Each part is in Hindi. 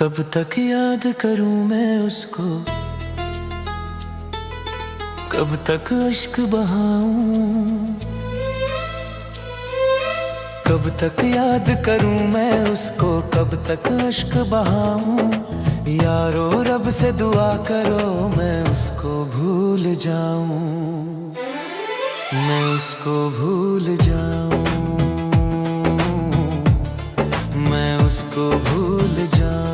कब तक याद करूं मैं उसको, कब तक अश्क बहाऊं, कब तक याद करूं मैं उसको, कब तक अश्क बहाऊं। यारो रब से दुआ करो मैं उसको भूल जाऊं, मैं उसको भूल जाऊं, मैं उसको भूल जाऊं।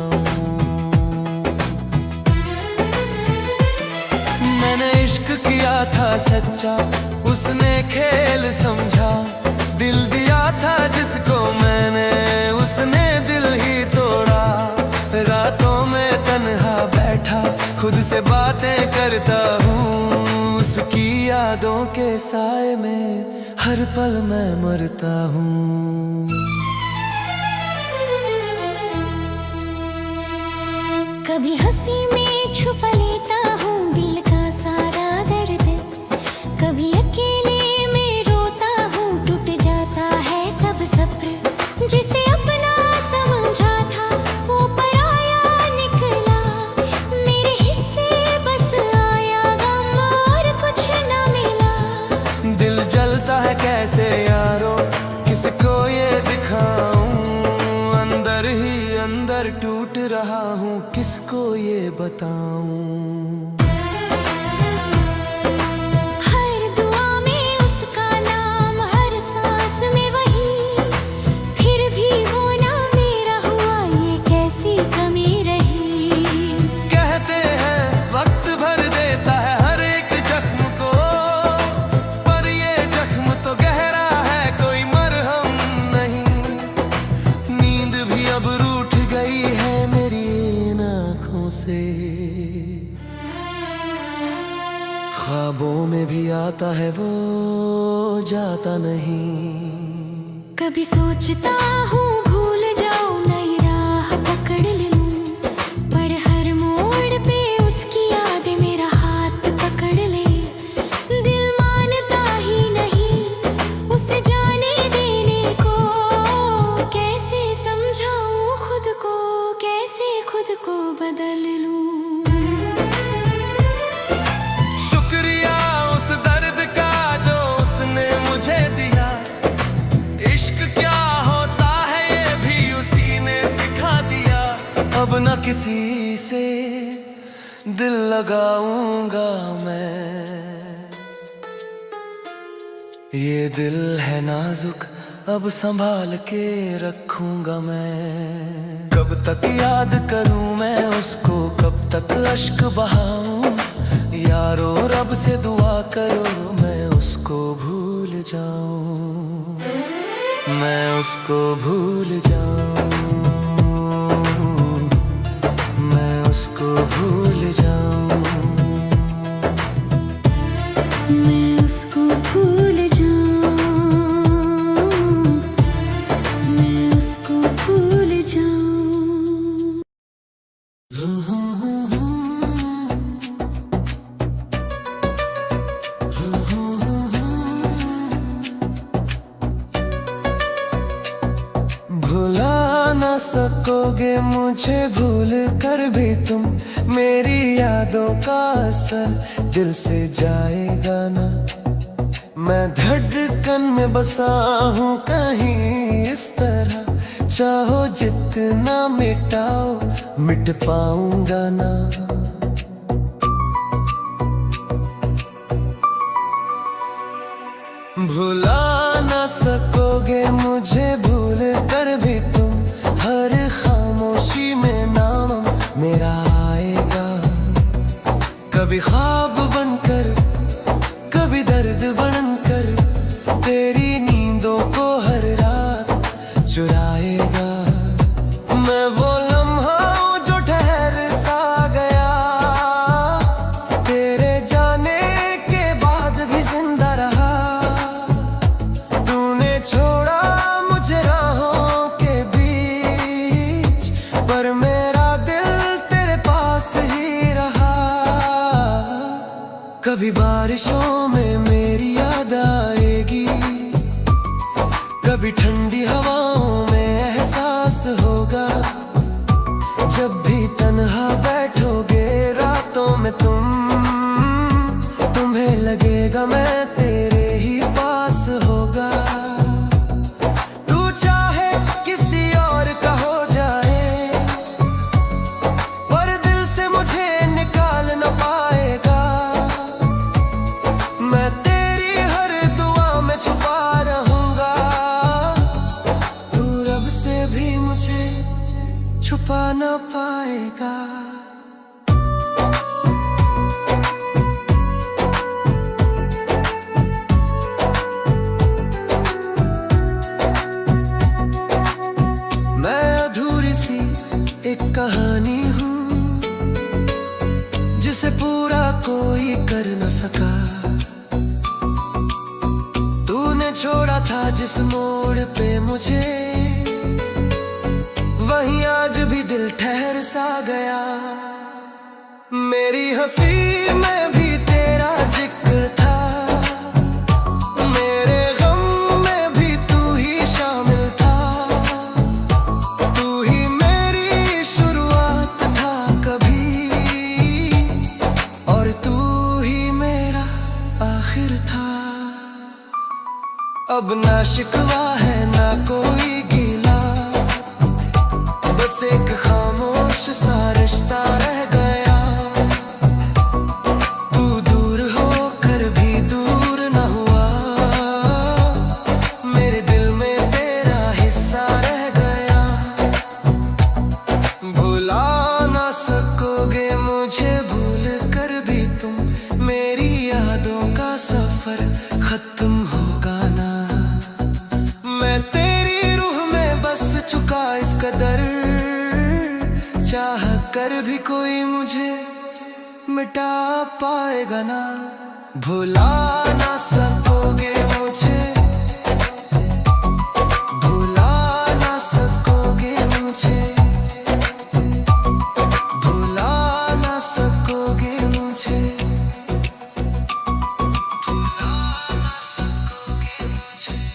मैंने इश्क किया था सच्चा, उसने खेल समझा। दिल दिया था जिसको मैंने, उसने दिल ही तोड़ा। रातों में तन्हा बैठा खुद से बातें करता हूँ। उसकी यादों के साए में हर पल मैं मरता हूँ। कभी हंसी में छुपा लेता हूँ दिल का सारा दर्द, कभी अकेले में रोता हूँ टूट जाता है सब सब्र। जिसे अपना समझा था वो पराया निकला, मेरे हिस्से बस आया गम और कुछ न मिला। दिल जलता है कैसे यारो, किसको ये दिखाऊं। अंदर ही अंदर टूट रहा हूँ, किसको ये बताऊं। हर दुआ में उसका नाम, हर सांस में वही, फिर भी वो ना मेरा हुआ, ये कैसी कमी रही। कहते हैं वक्त भर देता है हर एक जख्म को, पर ये जख्म तो गहरा है कोई मरहम नहीं। नींद भी अब रूठ गई है मेरी इन आँखों से। ख्वाबों में भी आता है वो, जाता नहीं। कभी सोचता हूँ भूल जाऊँ, नई राह पकड़ लूँ, पर हर मोड़ पे उसकी याद मेरा हाथ पकड़ ले। दिल मानता ही नहीं उसे जाने देने को, कैसे समझाऊँ खुद को, कैसे खुद को बदल लूँ। शुक्रिया उस दर्द का जो उसने मुझे दिया। इश्क क्या होता है ये भी उसी ने सिखा दिया। अब न किसी से दिल लगाऊंगा मैं, ये दिल है नाजुक अब संभाल के रखूंगा मैं। कब तक याद करूं मैं उसको, कब तक अश्क बहाऊं। यारो रब से दुआ करो मैं उसको भूल जाऊं, मैं उसको भूल जाऊं, मैं उसको भूल जाऊं, मैं उसको भूल जाऊं, मैं उसको भूल जाऊं। भुला ना सकोगे मुझे भूल कर भी तुम, मेरी यादों का असर दिल से जाएगा ना। मैं धड़कन में बसा हूँ कहीं इस तरह, चाहो जितना मिटाओ मिट पाऊंगा ना। भुला ना सकोगे मुझे भूल कर भी तुम, हर खामोशी में नाम मेरा आएगा। कभी ख्वाब बनकर, कभी दर्द बनकर, तेरी नींदों को हर रात चुराएगा। मैं वो लम्हा हूँ जो ठहर सा गया, तेरे जाने के बाद भी जिंदा रहा। तूने छोड़ा मुझे राहों के बीच, पर मेरा दिल तेरे पास ही रहा। कभी बारिशों में मेरी याद आएगी, कभी ठंडी हवाओं में एहसास होगा। जब में तुम्हें लगेगा मैं तेरे ही पास होगा। तू चाहे किसी और का हो जाए, पर दिल से मुझे निकाल न पाएगा। मैं तेरी हर दुआ में छुपा रहूंगा, तू रब से भी मुझे छुपा न पाएगा। मैं अधूरी सी एक कहानी हूँ, जिसे पूरा कोई कर न सका। तूने छोड़ा था जिस मोड़ पे मुझे, वहीं आज भी दिल ठहर सा गया। मेरी हंसी में भी तेरा जिक्र था, मेरे गम में भी तू ही शामिल था। तू ही मेरी शुरुआत था कभी, और तू ही मेरा आखिर था। अब ना शिकवा है ना कोई गिला, बस एक खामोश सा रिश्ता रह गया। तू दूर होकर भी दूर न हुआ, मेरे दिल में तेरा हिस्सा रह गया। भुला ना सकोगे मुझे भूल कर भी तुम, मेरी यादों का सफर खत्म होगा ना। मैं तेरी रूह में बस चुका इस कदर, चाह कर भी कोई मुझे मिटा पाएगा ना। भुला ना सकोगे मुझे, भुला ना सकोगे मुझे, भुला ना सकोगे मुझे, भुला ना सकोगे मुझे।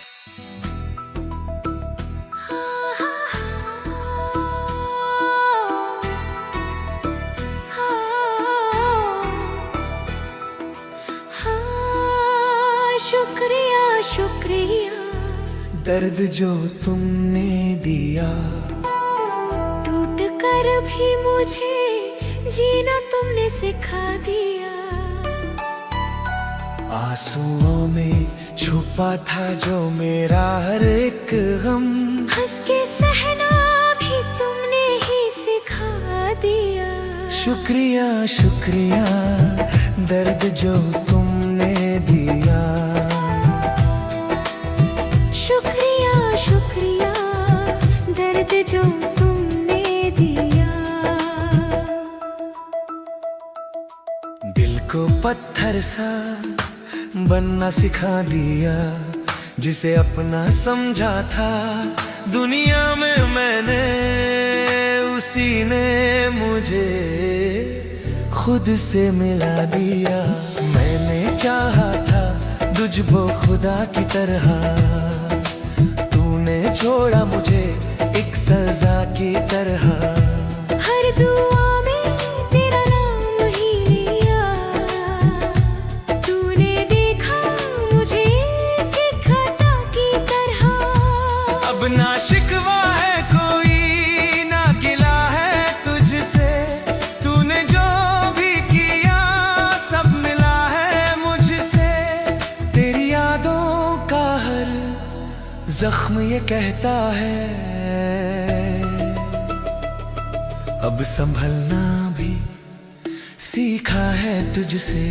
शुक्रिया शुक्रिया, दर्द जो तुमने दिया, टूट कर भी मुझे जीना तुमने सिखा दिया। आंसुओं में छुपा था जो मेरा हर एक गम, हंस के सहना भी तुमने ही सिखा दिया। शुक्रिया शुक्रिया, दर्द जो तुमने दिया। शुक्रिया शुक्रिया, दर्द जो तुमने दिया। दिल को पत्थर सा बनना सिखा दिया, जिसे अपना समझा था दुनिया में मैंने, उसी ने मुझे खुद से मिला दिया। मैंने चाहा था तुझको खुदा की तरह, तूने छोड़ा मुझे एक सजा की तरह। हर दुआ में तेरा नाम ही लिया, तूने देखा मुझे एक खता की तरह। अब ना शिकवा है कोई ना गिला है तुझसे, तूने जो भी किया सब मिला है मुझसे। तेरी यादों का हर जख्म ये कहता है, अब संभलना भी सीखा है तुझसे।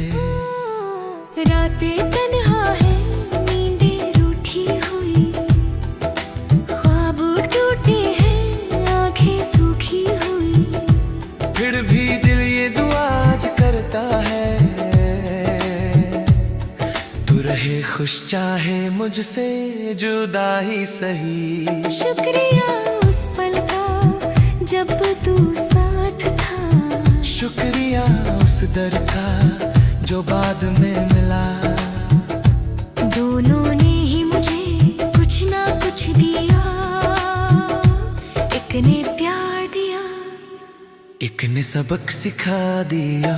रातें तन्हा है, नींदें रूठी हुई, ख्वाब टूटे हैं, आंखें सूखी हुई। फिर भी दिल ये दुआ आज करता है, तू रहे खुश चाहे मुझसे जुदा ही सही। शुक्रिया उस पल का जब तू साथ था, शुक्रिया उस दर का जो बाद में मिला। दोनों ने ही मुझे कुछ ना कुछ दिया, एक ने प्यार दिया, एक ने सबक सिखा दिया।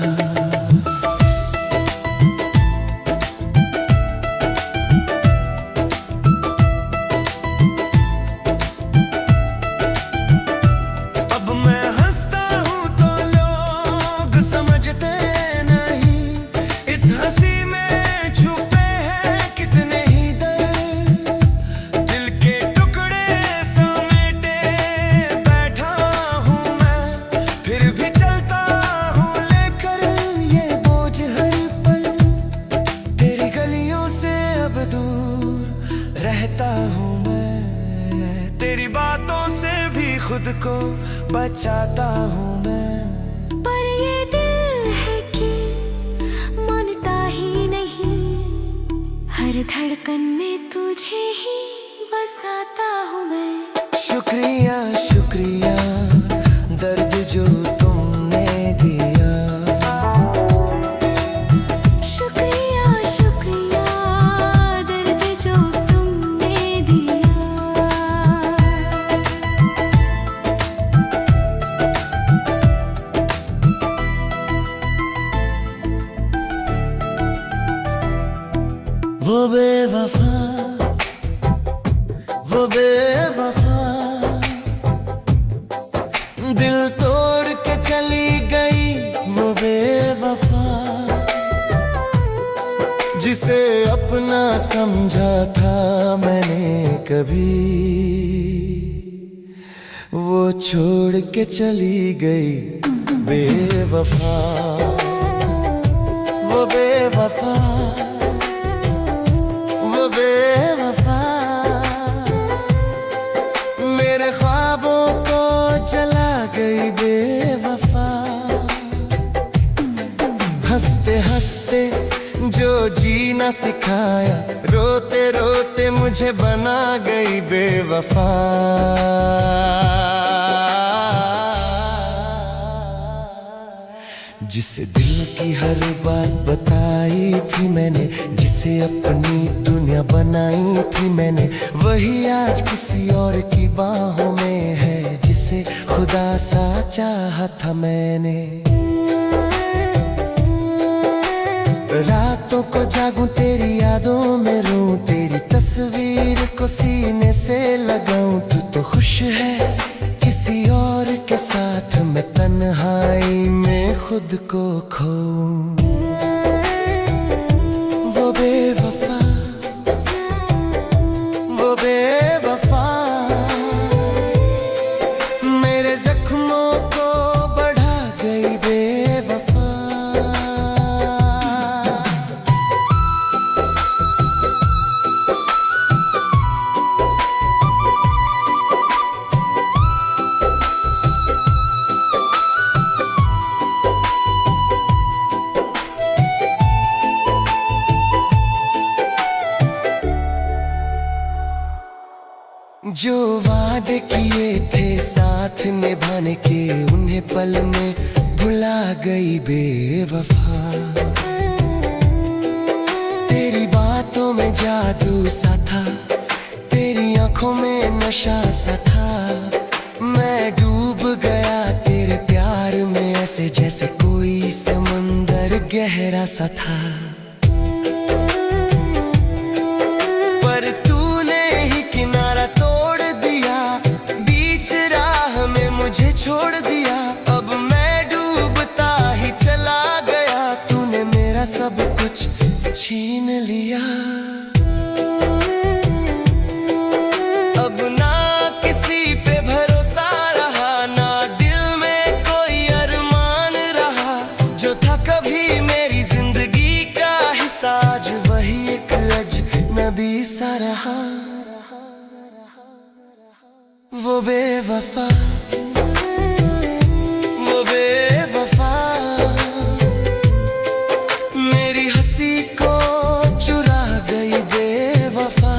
अब मैं हंसता हूँ तो लोग समझते नहीं, इस हंसी में छुपे हैं कितने ही दर्द। दिल के टुकड़े समेटे बैठा हूँ मैं, फिर भी चलता हूँ लेकर ये बोझ हर पल। तेरी गलियों से अब दूर रहता हूँ मैं, तेरी बातों से भी खुद को बचाता हूँ मैं। पर ये दिल है कि मानता ही नहीं, हर धड़कन में तुझे ही बसाता हूँ मैं। शुक्रिया शुक्रिया दर्द जो तुमने दिया। शुक्रिया शुक्रिया दर्द जो तुमने दिया। वो बेवफा वो बेवफा दिल तोड़ के चली गई। वो बेवफा जिसे अपना समझा था मैंने कभी, वो छोड़ के चली गई बेवफा। वो बेवफा वो बेवफा मेरे ख्वाबों को जला गई बेवफा। हंसते हंसते जो जीना सिखाया, रोते रोते मुझे बना गई बेवफा। जिसे दिल की हर बात बताई थी मैंने, जिसे अपनी दुनिया बनाई थी मैंने, वही आज किसी और की बाहों में है, जिसे खुदा सा चाहा था मैंने। रातों को जागूं तेरी यादों में रूं, तेरी तस्वीर को सीने से लगाऊं। तू तो खुश है किसी और के साथ, मैं तन्हाई में खुद को खोऊं। वो बेवफा वो बेवफा मेरे जख्मों को बढ़ा गई बेवफा। जो वादे किए थे साथ निभाने के, उन्हें पल में भुला गई बेवफा। तेरी बातों में जादू सा था, तेरी आंखों में नशा सा था। मैं डूब गया तेरे प्यार में, ऐसे जैसे कोई समंदर गहरा सा था। पर तूने ही किनारा तोड़ दिया, बीच राह में मुझे छोड़ दिया। अब मैं डूबता ही चला गया, तूने मेरा सब कुछ छीन लिया। अब ना किसी पे भरोसा रहा, ना दिल में कोई अरमान रहा। जो था कभी मेरी जिंदगी का हिस्सा, आज वही एक अजनबी सा रहा। वो बेवफा वो बेवफा मेरी हंसी को चुरा गई बेवफा।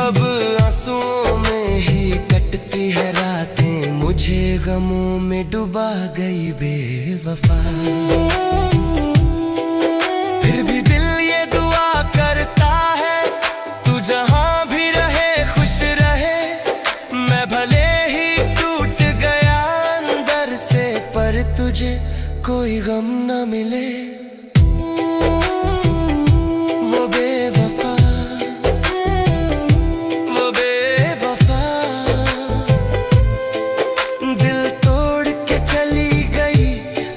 अब आंसुओं में ही कटती है रातें, मुझे गमों में डुबा गई बेवफा। फिर भी दिल ये दुआ करता है, तू जहां भी रहे खुश रहे। मैं भले ही टूट गया कोई गम न मिले, वो बेवफा, वो बेवफा दिल तोड़ के चली गई,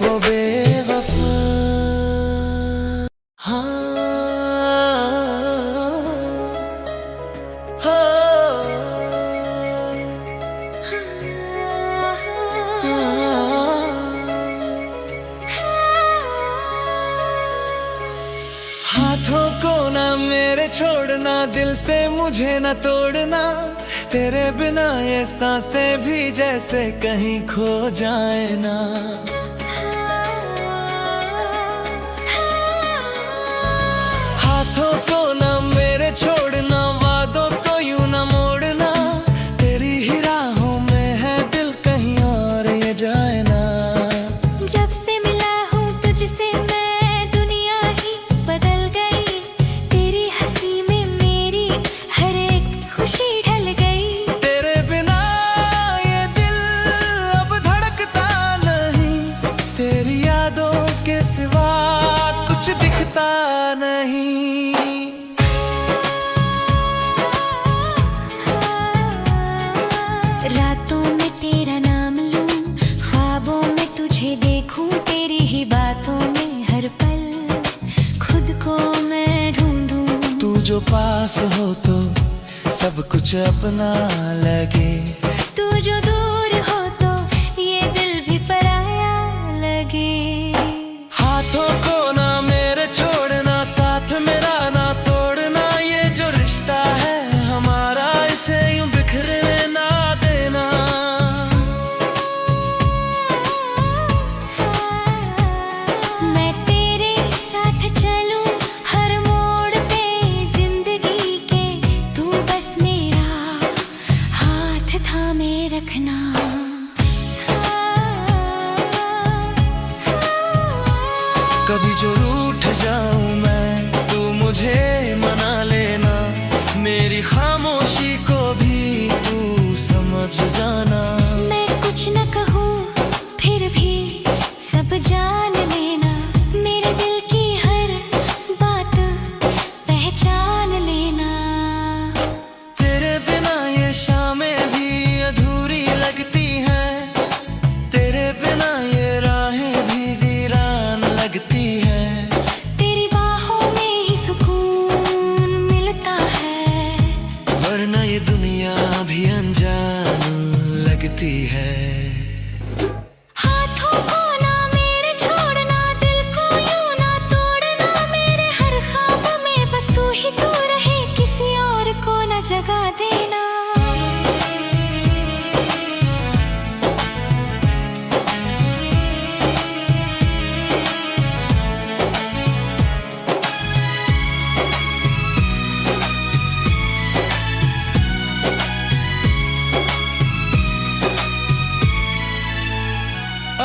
वो बेवफा। हाँ हाथों को ना मेरे छोड़ना, दिल से मुझे न तोड़ना, तेरे बिना ये सांसें भी जैसे कहीं खो जाए ना। हाथों को ना मेरे छोड़ना, वादों को यूं न मोड़ना, तेरी ही राहों में है दिल कहीं और ये जाए ना। जब से मिला हूँ तुझसे मैं दुनिया ही बदल गई, तेरी हंसी में मेरी हर एक खुशी ढल गई। तेरे बिना ये दिल अब धड़कता नहीं, तेरी यादों के सिवा कुछ दिखता नहीं। रातों में तेरा नाम लूं, ख्वाबों में तुझे देखूं, तेरी ही बातों में हर पल खुद को मैं ढूंढूं। तू जो पास हो तो सब कुछ अपना लगे, तू जो दूर हो तो ये दिल भी पराया लगे। हाथों को ना मेरे छोड़ना, साथ मेरा ना तोड़ना, ये जो रिश्ता है हमारा इसे यूं बिखरने ना देना। मैं तेरे साथ चलूं हर मोड़ पे जिंदगी के, तू बस मेरा हाथ थामे रखना। कभी जो रूठ जाऊं मैं, तू मुझे मना लेना, मेरी खामोशी को भी तू समझ जाना। मैं कुछ न कहूँ फिर भी सब जान लेना, मेरे दिल की हर बात पहचान लेना। तेरे बिना ये शामें भी अधूरी लगती हैं, तेरे बिना ये राहें भी वीरान लगती हैं। तेरी बाहों में ही सुकून मिलता है, वरना ये दुनिया भी अनजान लगती है। हाथों को ना मेरे छोड़ना, दिल को यूं ना तोड़ना, मेरे हर ख्वाब में बस तू ही तू रहे, किसी और को ना जगह देना।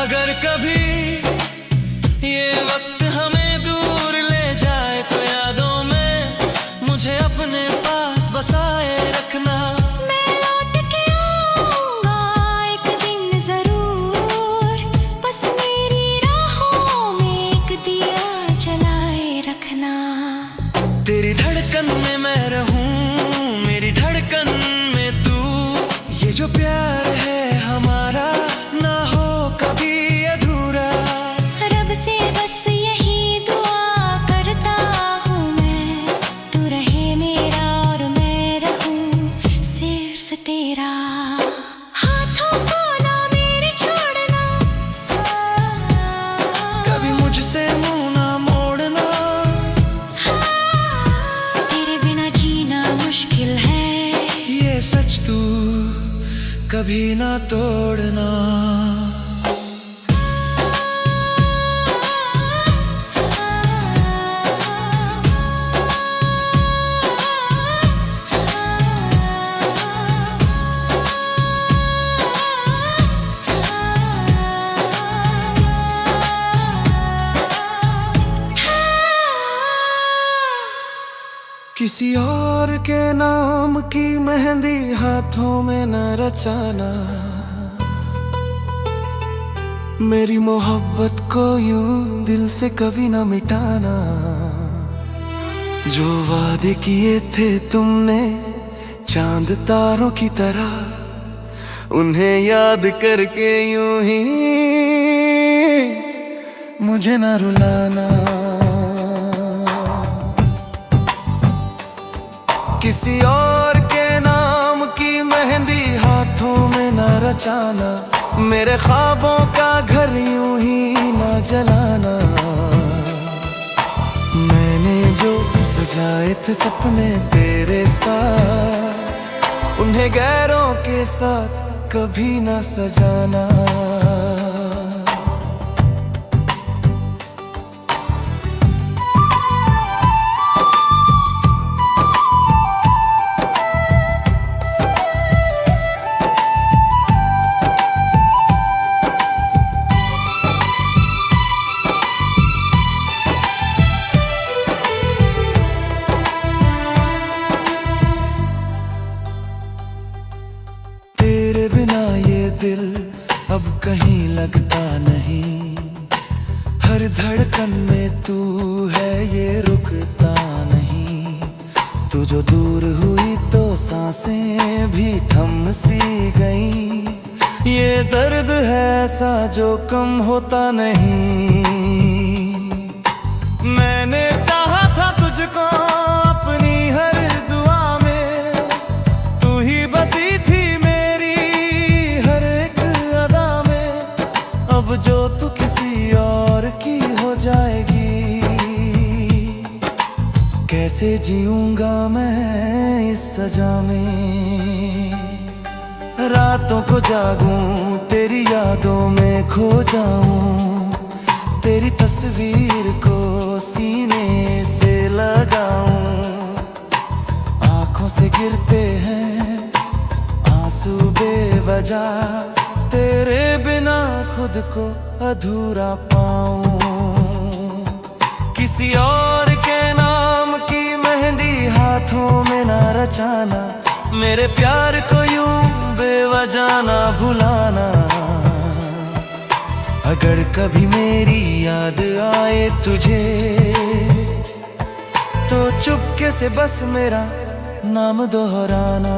अगर कभी ये वक्त हमें दूर ले जाए तो यादों में मुझे अपने पास बसाए रखना। मैं लौट के आऊंगा एक दिन जरूर, बस मेरी राहों में एक दिया जलाए रखना। तेरी धड़कन में मैं रहूं, मेरी धड़कन में तू, ये जो प्यार है हमारा ना हो कभी अधूरा। रब से बस यही दुआ करता हूँ मैं, तू रहे मेरा और मैं रहूँ सिर्फ तेरा। हाथों को ना मेरे छोड़ना, कभी मुझसे मुंह ना मोड़ना, तेरे बिना जीना मुश्किल है, ये सच तू कभी ना तोड़ना। किसी और के नाम की मेहंदी हाथों में न रचाना, मेरी मोहब्बत को यूं दिल से कभी ना मिटाना। जो वादे किए थे तुमने चांद तारों की तरह, उन्हें याद करके यूं ही मुझे ना रुलाना। किसी और के नाम की मेहंदी हाथों में ना रचाना। मेरे ख्वाबों का घर यूं ही ना जलाना। मैंने जो सजाए थे सपने तेरे साथ, उन्हें गैरों के साथ कभी ना सजाना। तेरे बिना ये दिल अब कहीं लगता नहीं। हर धड़कन में तू है ये रुकता नहीं। तू जो दूर हुई तो सांसें भी थम सी गई। ये दर्द है ऐसा जो कम होता नहीं। मैंने चाहा था तुझको अपनी हर दुआ में, तू ही बसी थी जो तू किसी और की हो जाएगी। कैसे जीऊंगा मैं इस सजा में। रातों को जागूं तेरी यादों में खो जाऊं। तेरी तस्वीर को सीने से लगाऊं। आंखों से गिरते हैं आंसू बेवजह। तेरे बिना खुद को अधूरा पाऊं। किसी और के नाम की मेहंदी हाथों में ना रचाना। मेरे प्यार को यूं बेवजह ना भुलाना। अगर कभी मेरी याद आए तुझे, तो चुपके से बस मेरा नाम दोहराना।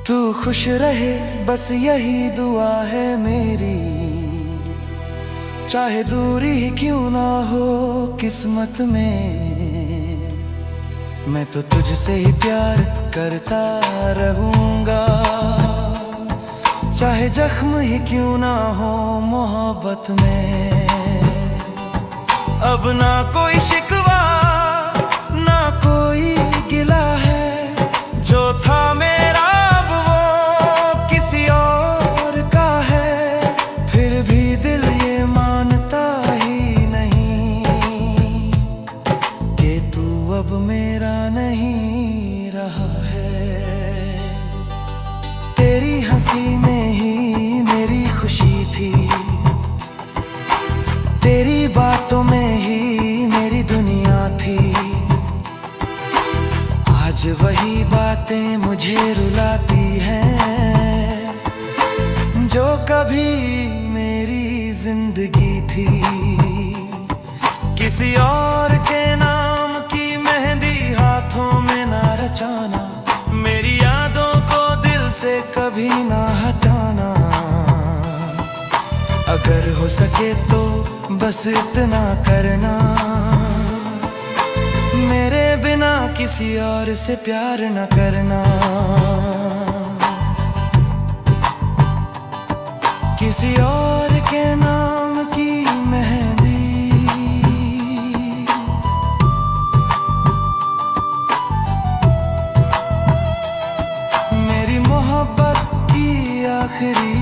तू खुश रहे बस यही दुआ है मेरी। चाहे दूरी ही क्यों ना हो किस्मत में, मैं तो तुझसे ही प्यार करता रहूंगा। चाहे जख्म ही क्यों ना हो मोहब्बत में। अब ना कोई शिकवा ना कोई गिला है। जो था मेरा अब वो किसी और का है। फिर भी दिल ये मानता ही नहीं कि तू अब मेरा नहीं रहा है। तेरी हंसी में ही मेरी खुशी थी। तेरी बातों में ही मेरी दुनिया थी। आज वही बातें मुझे रुलाती हैं जो कभी मेरी जिंदगी थी। किसी और के नाम की मेहंदी हाथों में ना रचाना। मेरी यादों को दिल से कभी ना हटाना। अगर हो सके तो बस इतना करना, मेरे बिना किसी और से प्यार न करना। किसी और के नाम की मेहंदी मेरी मोहब्बत की आखिरी